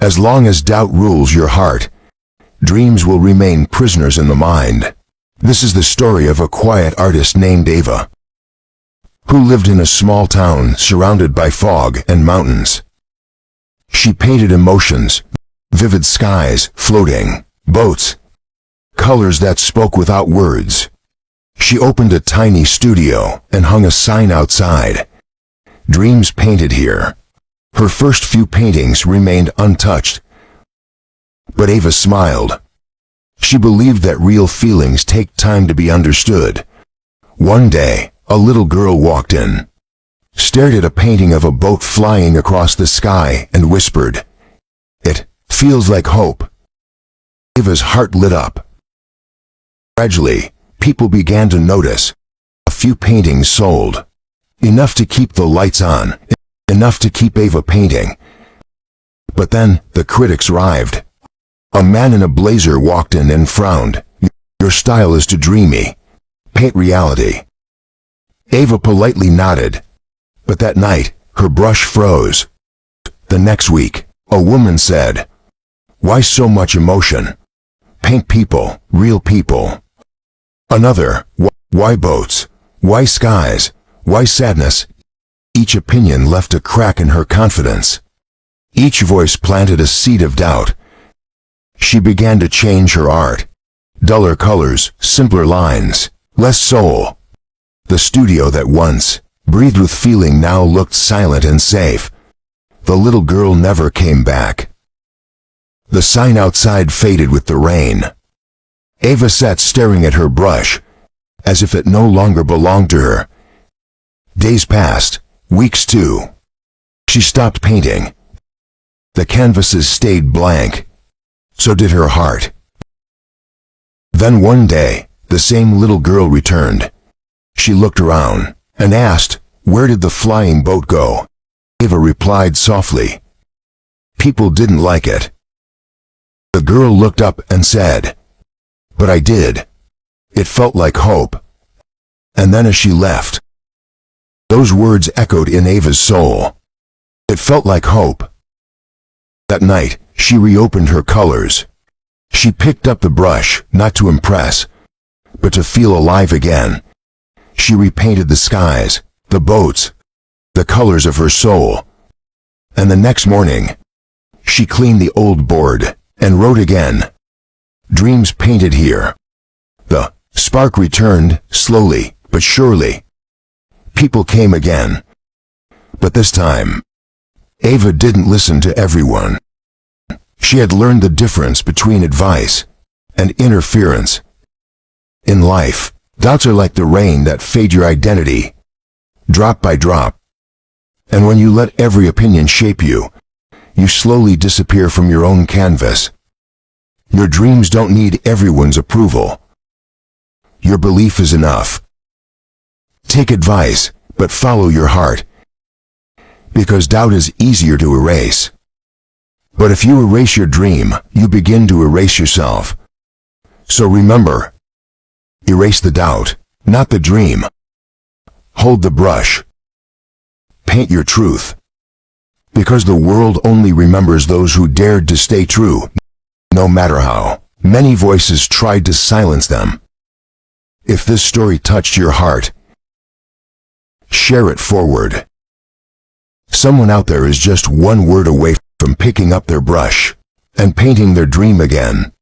As long as doubt rules your heart, dreams will remain prisoners in the mind. This is the story of a quiet artist named Ava, who lived in a small town surrounded by fog and mountains. She painted emotions, vivid skies, floating boats, colors that spoke without words. She opened a tiny studio and hung a sign outside, "Dreams painted here." Her first few paintings remained untouched, but Ava smiled. She believed that real feelings take time to be understood. One day, a little girl walked in, stared at a painting of a boat flying across the sky, and whispered, "It feels like hope." Ava's heart lit up. Gradually, people began to notice. A few paintings sold, enough to keep the lights on, enough to keep Ava painting. But then, the critics arrived. A man in a blazer walked in and frowned. "Your style is too dreamy. Paint reality." Ava politely nodded, but that night, her brush froze. The next week, a woman said, "Why so much emotion? Paint people, real people." Another, "Why boats? Why skies? Why sadness?" Each opinion left a crack in her confidence. Each voice planted a seed of doubt. She began to change her art. Duller colors, simpler lines, less soul. The studio that once breathed with feeling now looked silent and safe. The little girl never came back. The sign outside faded with the rain. Ava sat staring at her brush, as if it no longer belonged to her. Days passed, weeks too. She stopped painting. The canvases stayed blank. So did her heart. Then one day, the same little girl returned. She looked around and asked, "Where did the flying boat go?" Ava replied softly, "People didn't like it." The girl looked up and said, "But I did. It felt like hope." And then as she left, those words echoed in Ava's soul. It felt like hope. That night, she reopened her colors. She picked up the brush, not to impress, but to feel alive again. She repainted the skies, the boats, the colors of her soul. And the next morning, she cleaned the old board and wrote again, "Dreams painted here." The spark returned, slowly but surely. People came again. But this time, Ava didn't listen to everyone. She had learned the difference between advice and interference. In life, doubts are like the rain that fade your identity, drop by drop. And when you let every opinion shape you, you slowly disappear from your own canvas. Your dreams don't need everyone's approval. Your belief is enough. Take advice, but follow your heart. Because doubt is easier to erase. But if you erase your dream, you begin to erase yourself. So remember, erase the doubt, not the dream. Hold the brush. Paint your truth. Because the world only remembers those who dared to stay true, no matter how many voices tried to silence them. If this story touched your heart, share it forward. Someone out there is just one word away from picking up their brush and painting their dream again.